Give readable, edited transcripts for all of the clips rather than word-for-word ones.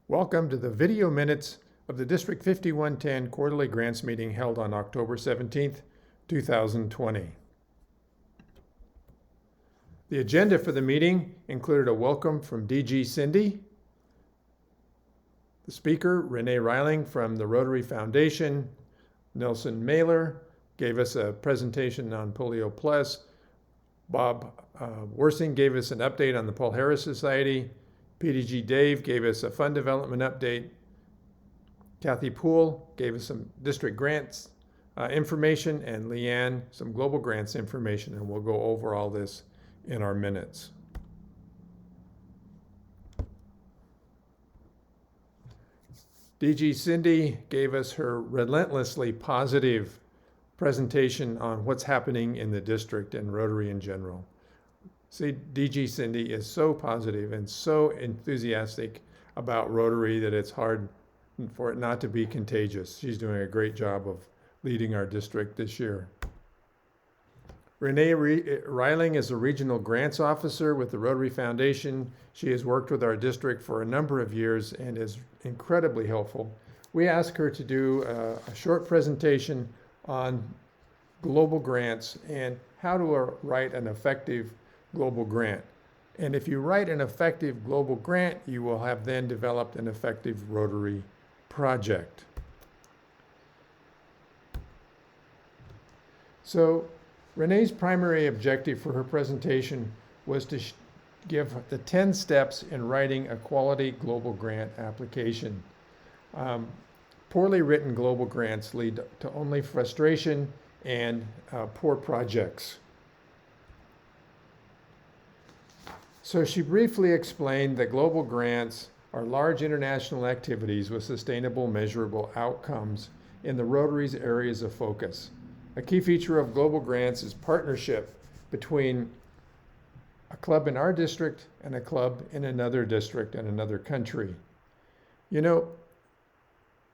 Welcome to the video minutes of the District 5110 Quarterly Grants Meeting held on October 17th, 2020. The agenda for the meeting included a welcome from DG Cindy, the speaker, Renee Reiling from the Rotary Foundation, Nelson Mailer gave us a presentation on Polio Plus, Bob Worsing gave us an update on the Paul Harris Society, PDG Dave gave us a fund development update, Kathy Poole gave us some district grants information, and Leanne some global grants information, and we'll go over all this in our minutes. DG Cindy gave us her relentlessly positive presentation on what's happening in the district and Rotary in general. See, DG Cindy is so positive and so enthusiastic about Rotary that it's hard for it not to be contagious. She's doing a great job of leading our district this year. Renee Reiling is a regional grants officer with the Rotary Foundation. She has worked with our district for a number of years and is incredibly helpful. We asked her to do a short presentation on global grants and how to write an effective global grant. And if you write an effective global grant, you will have then developed an effective Rotary project. So Renee's primary objective for her presentation was to give the 10 steps in writing a quality global grant application. Poorly written global grants lead to only frustration and poor projects. So she briefly explained that global grants are large international activities with sustainable, measurable outcomes in the Rotary's areas of focus. A key feature of global grants is partnership between a club in our district and a club in another district and another country. You know,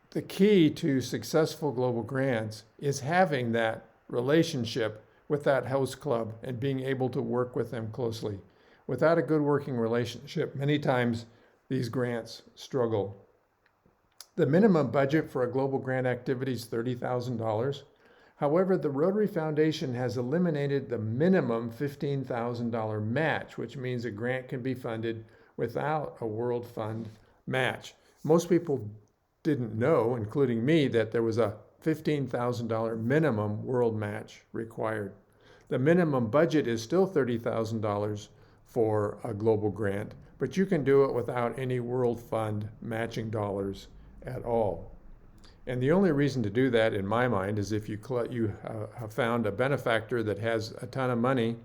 the key to successful global grants is having that relationship with that host club and being able to work with them closely. Without a good working relationship, many times these grants struggle. The minimum budget for a global grant activity is $30,000. However, the Rotary Foundation has eliminated the minimum $15,000 match, which means a grant can be funded without a World Fund match. Most people didn't know, including me, that there was a $15,000 minimum world match required. The minimum budget is still $30,000 for a global grant, but you can do it without any World Fund matching dollars at all. And the only reason to do that, in my mind, is if you have found a benefactor that has a ton of money,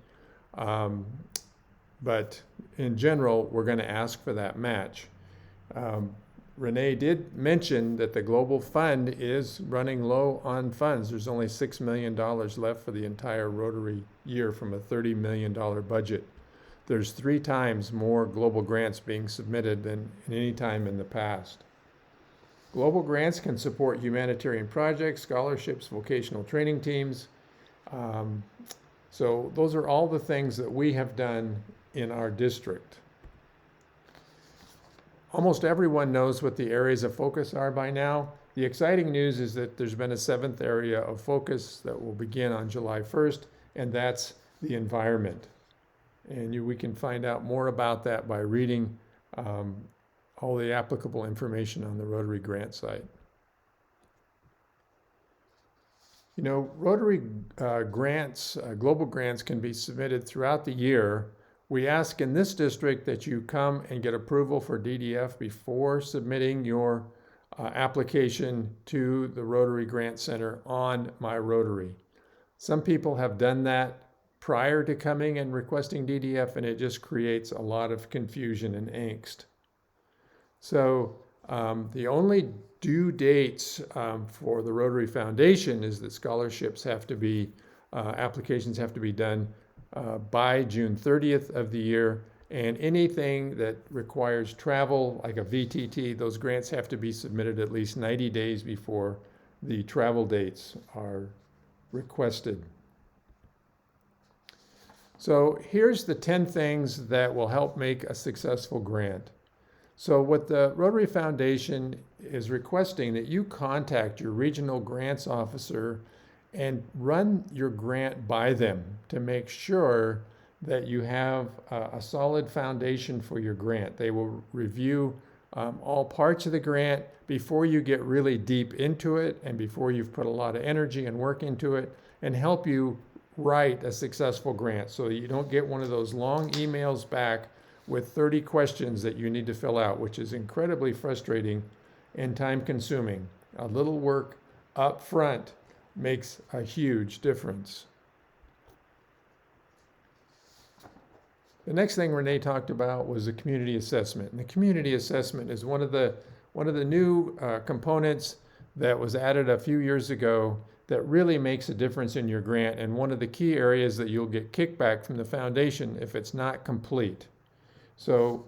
but in general, we're going to ask for that match. Renee did mention that the Global Fund is running low on funds. There's only $6 million left for the entire Rotary year from a $30 million budget. There's 3 times more global grants being submitted than any time in the past. Global grants can support humanitarian projects, scholarships, vocational training teams. So those are all the things that we have done in our district. Almost everyone knows what the areas of focus are by now. The exciting news is that there's been a 7th area of focus that will begin on July 1st, and that's the environment. And we can find out more about that by reading all the applicable information on the Rotary grant site. You know, Rotary grants, global grants can be submitted throughout the year. We ask in this district that you come and get approval for DDF before submitting your application to the Rotary Grant Center on My Rotary. Some people have done that prior to coming and requesting DDF, and it just creates a lot of confusion and angst. So the only due dates for the Rotary Foundation is that scholarships have to be, applications have to be done by June 30th of the year, and anything that requires travel, like a VTT, those grants have to be submitted at least 90 days before the travel dates are requested. So here's the 10 things that will help make a successful grant. So what the Rotary Foundation is requesting that you contact your regional grants officer and run your grant by them to make sure that you have a solid foundation for your grant. They will review all parts of the grant before you get really deep into it and before you've put a lot of energy and work into it, and help you write a successful grant so that you don't get one of those long emails back with 30 questions that you need to fill out, which is incredibly frustrating and time consuming. A little work up front makes a huge difference. The next thing Renee talked about was the community assessment. And the community assessment is one of the new components that was added a few years ago that really makes a difference in your grant, and one of the key areas that you'll get kickback from the foundation if it's not complete. So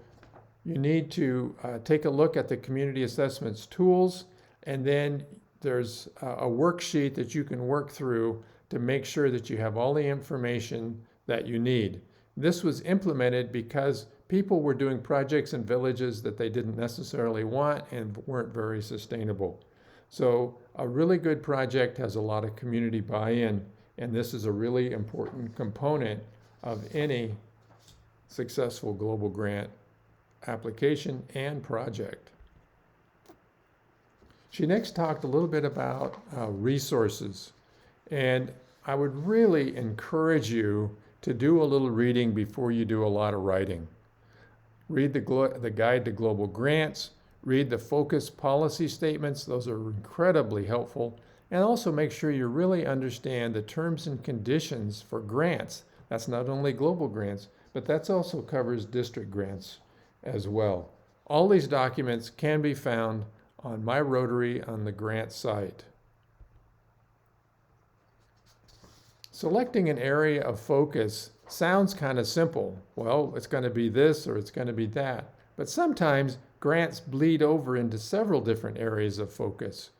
you need to take a look at the community assessments tools, and then there's a worksheet that you can work through to make sure that you have all the information that you need. This was implemented because people were doing projects in villages that they didn't necessarily want and weren't very sustainable. So a really good project has a lot of community buy-in, and this is a really important component of any successful global grant application and project. She next talked a little bit about resources, and I would really encourage you to do a little reading before you do a lot of writing. Read the Guide to Global Grants, read the focus policy statements. Those are incredibly helpful. And also make sure you really understand the terms and conditions for grants. That's not only global grants, but that also covers district grants as well. All these documents can be found on My Rotary on the grant site. Selecting an area of focus sounds kind of simple. Well, it's going to be this or it's going to be that. But sometimes grants bleed over into several different areas of focus.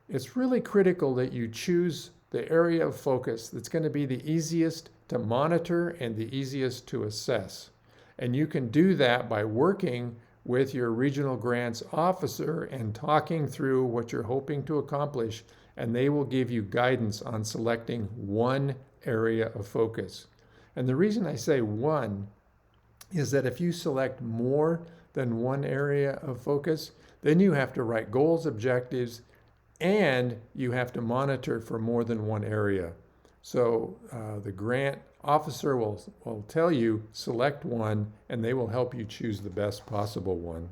It's really critical that you choose the area of focus that's going to be the easiest to monitor and the easiest to assess. And you can do that by working with your regional grants officer and talking through what you're hoping to accomplish, and they will give you guidance on selecting one area of focus. And the reason I say one is that if you select more than one area of focus, then you have to write goals, objectives, and you have to monitor for more than one area. So the grant officer will tell you, select one, and they will help you choose the best possible one.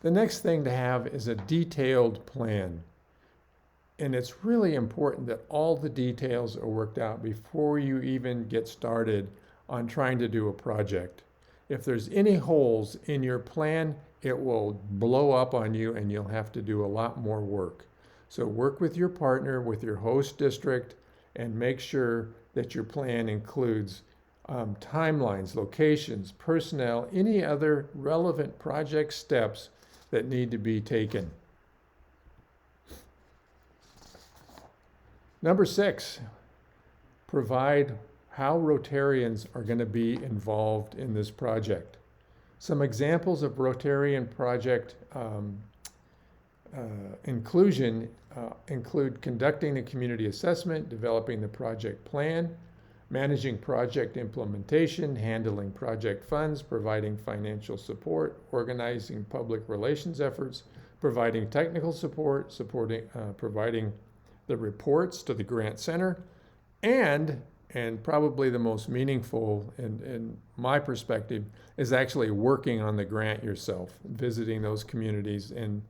The next thing to have is a detailed plan. And it's really important that all the details are worked out before you even get started on trying to do a project. If there's any holes in your plan, it will blow up on you and you'll have to do a lot more work. So work with your partner, with your host district, and make sure that your plan includes timelines, locations, personnel, any other relevant project steps that need to be taken. Number 6, provide how Rotarians are going to be involved in this project. Some examples of Rotarian project inclusion include conducting a community assessment, developing the project plan, managing project implementation, handling project funds, providing financial support, organizing public relations efforts, providing technical support, providing the reports to the Grant Center, and probably the most meaningful in my perspective is actually working on the grant yourself, visiting those communities and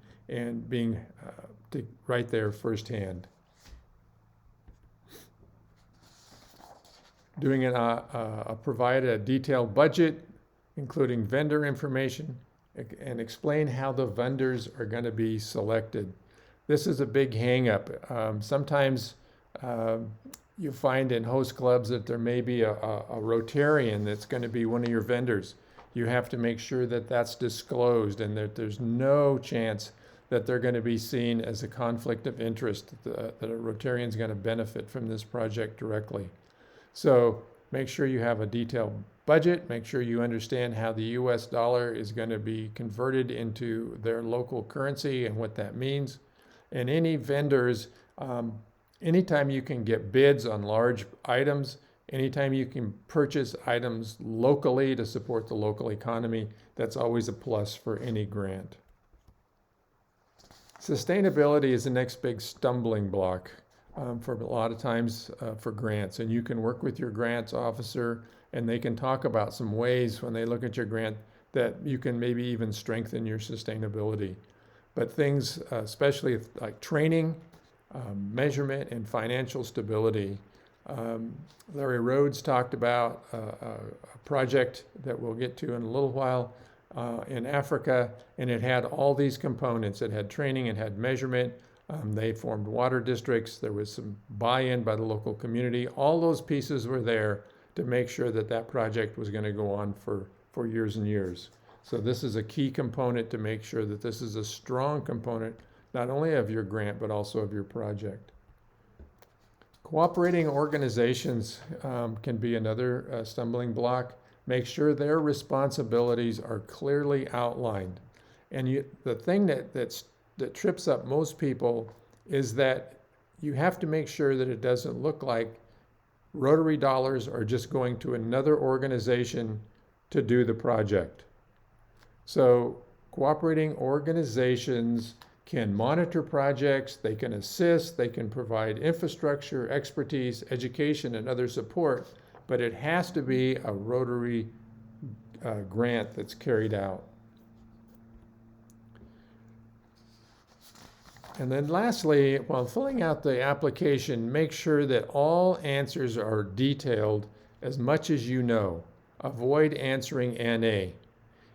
being right there firsthand. Provide a detailed budget, including vendor information, and explain how the vendors are going to be selected. This is a big hang-up. Sometimes you find in host clubs that there may be a Rotarian that's going to be one of your vendors. You have to make sure that that's disclosed and that there's no chance that they're going to be seen as a conflict of interest, that a Rotarian is going to benefit from this project directly. So make sure you have a detailed budget, make sure you understand how the US dollar is going to be converted into their local currency and what that means. And any vendors, anytime you can get bids on large items, anytime you can purchase items locally to support the local economy, that's always a plus for any grant. Sustainability is the next big stumbling block for a lot of times for grants. And you can work with your grants officer and they can talk about some ways when they look at your grant that you can maybe even strengthen your sustainability. But things, especially like training, measurement, and financial stability. Larry Rhodes talked about a project that we'll get to in a little while in Africa, and it had all these components. It had training, it had measurement. They formed water districts. There was some buy-in by the local community. All those pieces were there to make sure that that project was going to go on for years and years. So this is a key component to make sure that this is a strong component, not only of your grant, but also of your project. Cooperating organizations can be another stumbling block. Make sure their responsibilities are clearly outlined. And the thing that trips up most people is that you have to make sure that it doesn't look like Rotary dollars are just going to another organization to do the project. So cooperating organizations can monitor projects, they can assist, they can provide infrastructure, expertise, education, and other support, but it has to be a Rotary grant that's carried out. And then lastly, while filling out the application, make sure that all answers are detailed as much as you know. Avoid answering NA.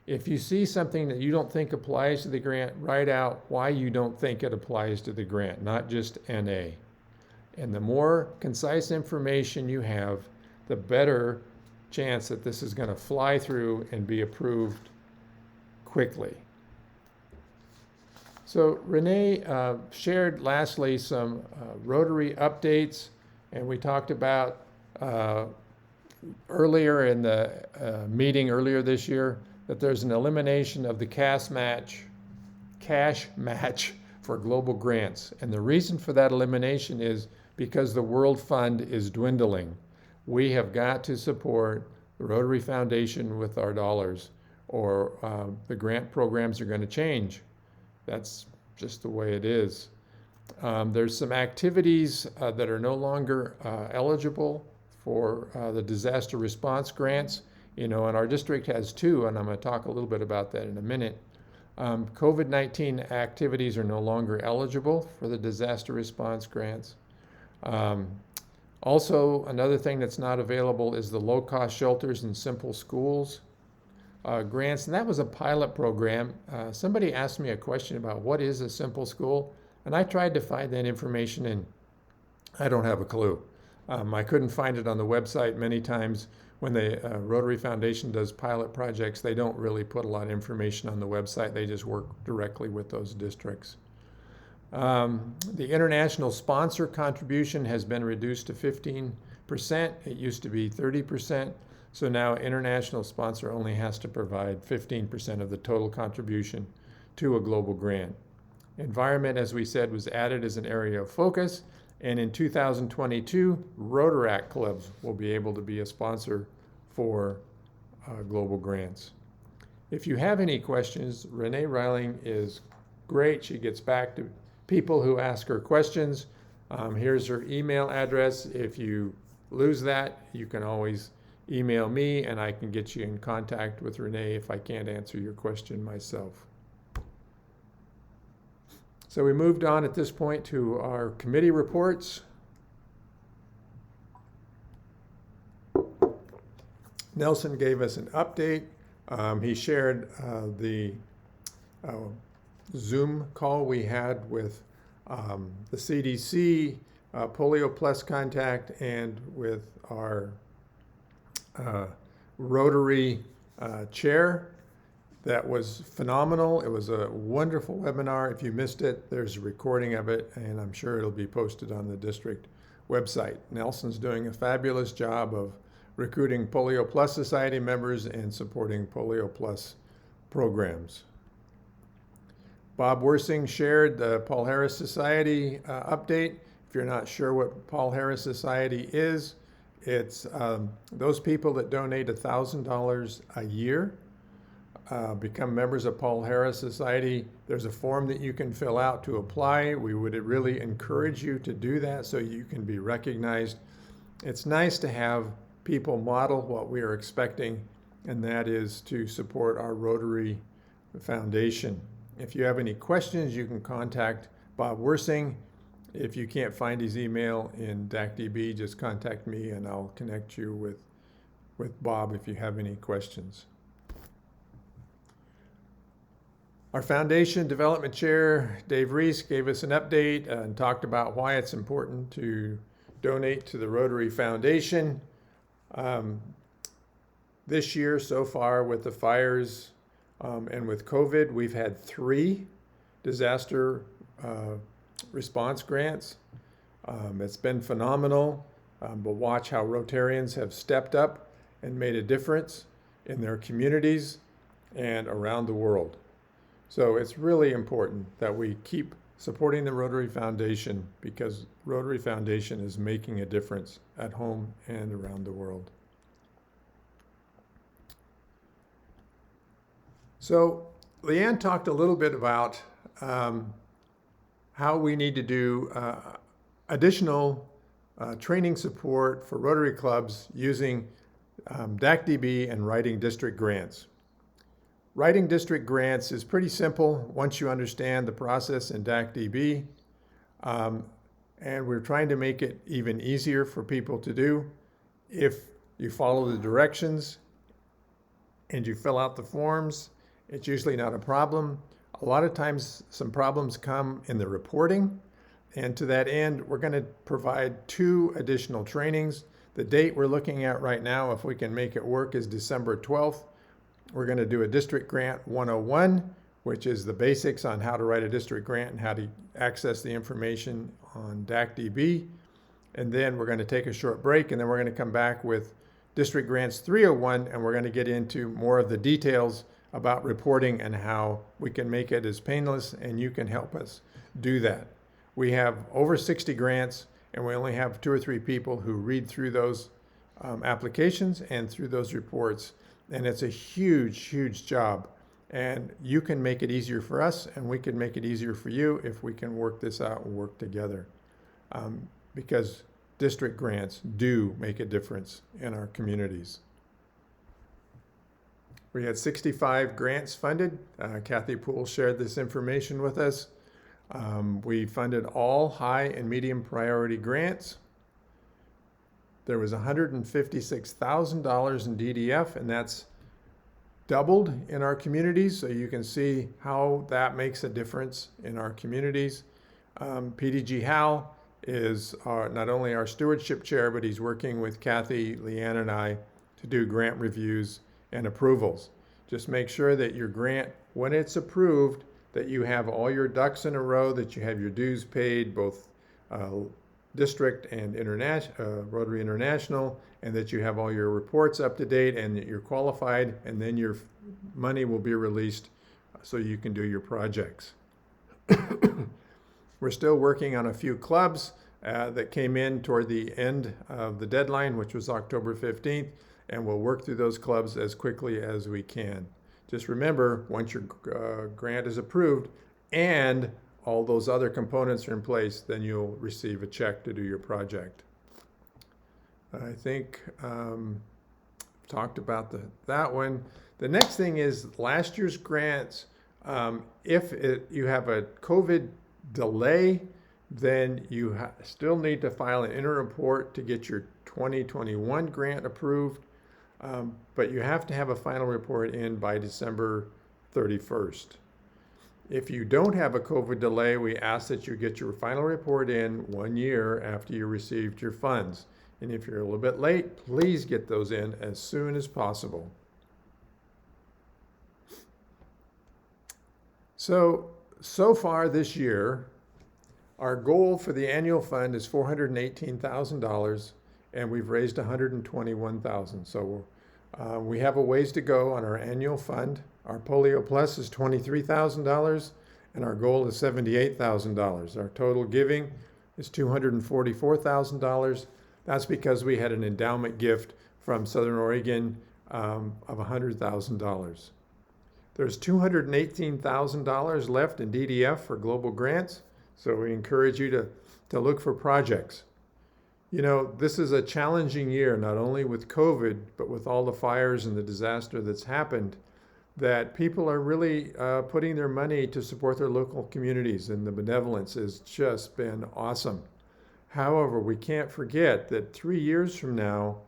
If you see something that you don't think applies to the grant, write out why you don't think it applies to the grant, not just NA. And the more concise information you have, the better chance that this is going to fly through and be approved quickly. So Renee shared lastly some Rotary updates, and we talked about earlier in the meeting earlier this year that there's an elimination of the cash match for global grants. And the reason for that elimination is because the World Fund is dwindling. We have got to support the Rotary Foundation with our dollars, or the grant programs are going to change. That's just the way it is. There's some activities that are no longer eligible for the disaster response grants. You know, and our district has two, and I'm going to talk a little bit about that in a minute. COVID-19 activities are no longer eligible for the disaster response grants. Also, another thing that's not available is the low-cost shelters and simple schools grants, and that was a pilot program. Somebody asked me a question about what is a simple school, and I tried to find that information, and I don't have a clue. I couldn't find it on the website. Many times when the Rotary Foundation does pilot projects, they don't really put a lot of information on the website. They just work directly with those districts. The international sponsor contribution has been reduced to 15%. It used to be 30%. So now international sponsor only has to provide 15% of the total contribution to a global grant. Environment, as we said, was added as an area of focus. And in 2022, Rotaract clubs will be able to be a sponsor for global grants. If you have any questions, Renee Reiling is great. She gets back to people who ask her questions. Here's her email address. If you lose that, you can always email me and I can get you in contact with Renee if I can't answer your question myself. So we moved on at this point to our committee reports. Nelson gave us an update. He shared the Zoom call we had with the CDC, Polio Plus Contact, and with our Rotary chair. That was phenomenal. It was a wonderful webinar. If you missed it, there's a recording of it, and I'm sure it'll be posted on the district website. Nelson's doing a fabulous job of recruiting Polio Plus Society members and supporting Polio Plus programs. Bob Wersing shared the Paul Harris Society update. If you're not sure what Paul Harris Society is, it's those people that donate $1,000 a year become members of Paul Harris Society. There's a form that you can fill out to apply. We would really encourage you to do that so you can be recognized. It's nice to have people model what we are expecting, and that is to support our Rotary Foundation. If you have any questions, you can contact Bob Wersing. If you can't find his email in DACDB, just contact me and I'll connect you with Bob if you have any questions. Our Foundation Development Chair, Dave Reese, gave us an update and talked about why it's important to donate to the Rotary Foundation. This year so far with the fires and with COVID, we've had 3 disaster response grants. It's been phenomenal, but watch how Rotarians have stepped up and made a difference in their communities and around the world. So it's really important that we keep supporting the Rotary Foundation because Rotary Foundation is making a difference at home and around the world. So Leanne talked a little bit about how we need to do additional training support for Rotary clubs using DACDB and writing district grants. Writing district grants is pretty simple once you understand the process in DACDB, and we're trying to make it even easier for people to do. If you follow the directions and you fill out the forms, it's usually not a problem. A lot of times some problems come in the reporting, and to that end, we're going to provide 2 additional trainings. The date we're looking at right now, if we can make it work, is December 12th. We're going to do a District Grant 101, which is the basics on how to write a district grant and how to access the information on DACDB. And then we're going to take a short break, and then we're going to come back with District Grants 301, and we're going to get into more of the details about reporting and how we can make it as painless, and you can help us do that. We have over 60 grants, and we only have 2 or 3 people who read through those applications and through those reports. And it's a huge, huge job. And you can make it easier for us, and we can make it easier for you if we can work this out and work together. Because district grants do make a difference in our communities. We had 65 grants funded. Kathy Poole shared this information with us. We funded all high and medium priority grants. There was $156,000 in DDF, and that's doubled in our communities. So you can see how that makes a difference in our communities. PDG Hal is not only our stewardship chair, but he's working with Kathy, Leanne, and I to do grant reviews and approvals. Just make sure that your grant, when it's approved, that you have all your ducks in a row, that you have your dues paid, both district and Rotary International, and that you have all your reports up to date and that you're qualified, and then your money will be released so you can do your projects. We're still working on a few clubs that came in toward the end of the deadline, which was October 15th, and we'll work through those clubs as quickly as we can. Just remember, once your grant is approved and all those other components are in place, then you'll receive a check to do your project. I think talked about that one. The next thing is last year's grants. If you have a COVID delay, then you still need to file an interim report to get your 2021 grant approved, but you have to have a final report in by December 31st. If you don't have a COVID delay, we ask that you get your final report in 1 year after you received your funds. And if you're a little bit late, please get those in as soon as possible. So far this year, our goal for the annual fund is $418,000, and we've raised $121,000. So we have a ways to go on our annual fund. Our Polio Plus is $23,000, and our goal is $78,000. Our total giving is $244,000. That's because we had an endowment gift from Southern Oregon of $100,000. There's $218,000 left in DDF for global grants, so we encourage you to look for projects. You know, this is a challenging year, not only with COVID, but with all the fires and the disaster that's happened, that people are really putting their money to support their local communities, and the benevolence has just been awesome. However, we can't forget that 3 years from now,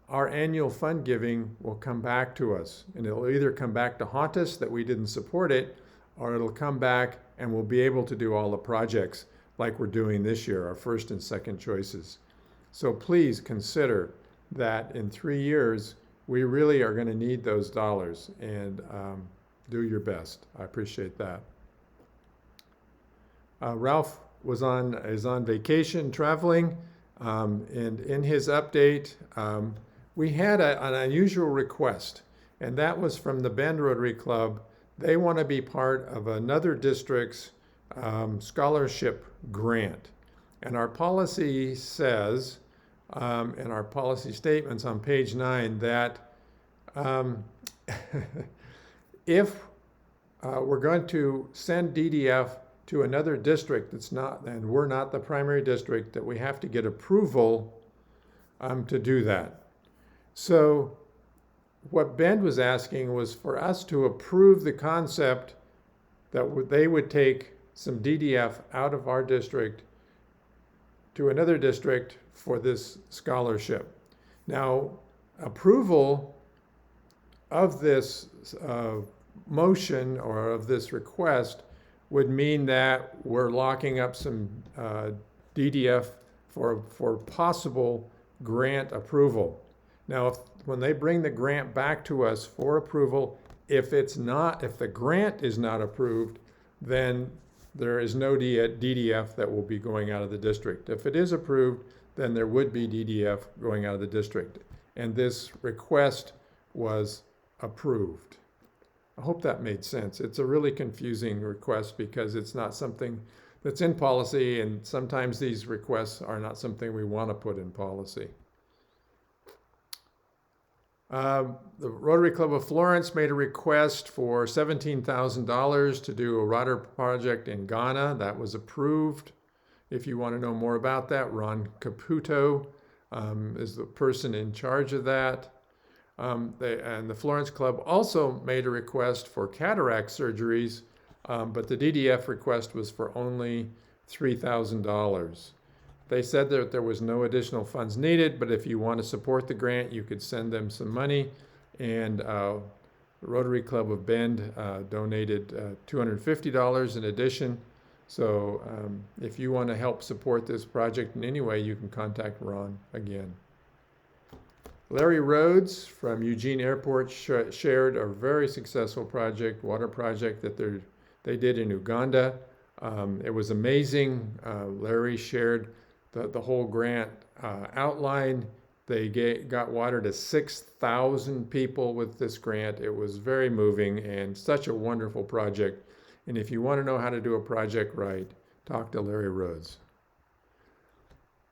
our annual fund giving will come back to us, and it'll either come back to haunt us that we didn't support it, or it'll come back and we'll be able to do all the projects like we're doing this year, our first and second choices. So please consider that in 3 years, we really are going to need those dollars, and do your best. I appreciate that. Ralph is on vacation, traveling, and in his update, we had an unusual request, and that was from the Bend Rotary Club. They want to be part of another district's scholarship grant. And our policy says, in our policy statements on page 9, that if we're going to send DDF to another district that's not, and we're not the primary district, that we have to get approval to do that. So what Bend was asking was for us to approve the concept that they would take some DDF out of our district to another district for this scholarship. Now, approval of this motion or of this request would mean that we're locking up some DDF for possible grant approval. Now, when they bring the grant back to us for approval, if the grant is not approved, then there is no DDF that will be going out of the district. If it is approved, then there would be DDF going out of the district. And this request was approved. I hope that made sense. It's a really confusing request because it's not something that's in policy, and sometimes these requests are not something we want to put in policy. The Rotary Club of Florence made a request for $17,000 to do a water project in Ghana. That was approved. If you want to know more about that, Ron Caputo is the person in charge of that. And the Florence Club also made a request for cataract surgeries, but the DDF request was for only $3,000. They said that there was no additional funds needed, but if you want to support the grant, you could send them some money. And the Rotary Club of Bend donated $250 in addition. So if you want to help support this project in any way, you can contact Ron again. Larry Rhodes from Eugene Airport shared a very successful project, water project that they did in Uganda. It was amazing. Larry shared the whole grant outline. They got water to 6,000 people with this grant. It was very moving and such a wonderful project. And if you want to know how to do a project right, talk to Larry Rhodes.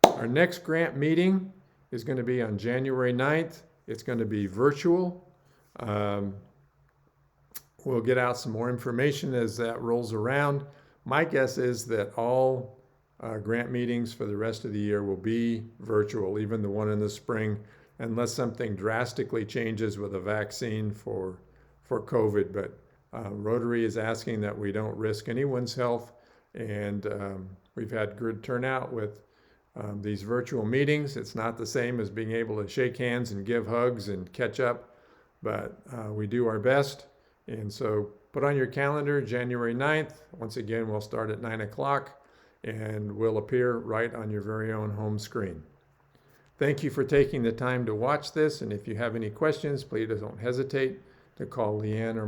Our next grant meeting is going to be on January 9th. It's going to be virtual. We'll get out some more information as that rolls around. My guess is that all grant meetings for the rest of the year will be virtual, even the one in the spring, unless something drastically changes with a vaccine for COVID. But Rotary is asking that we don't risk anyone's health, and we've had good turnout with these virtual meetings. It's not the same as being able to shake hands and give hugs and catch up, but we do our best. And so put on your calendar January 9th. Once again, we'll start at 9 o'clock and will appear right on your very own home screen. Thank you for taking the time to watch this, and if you have any questions, please don't hesitate to call Leanne or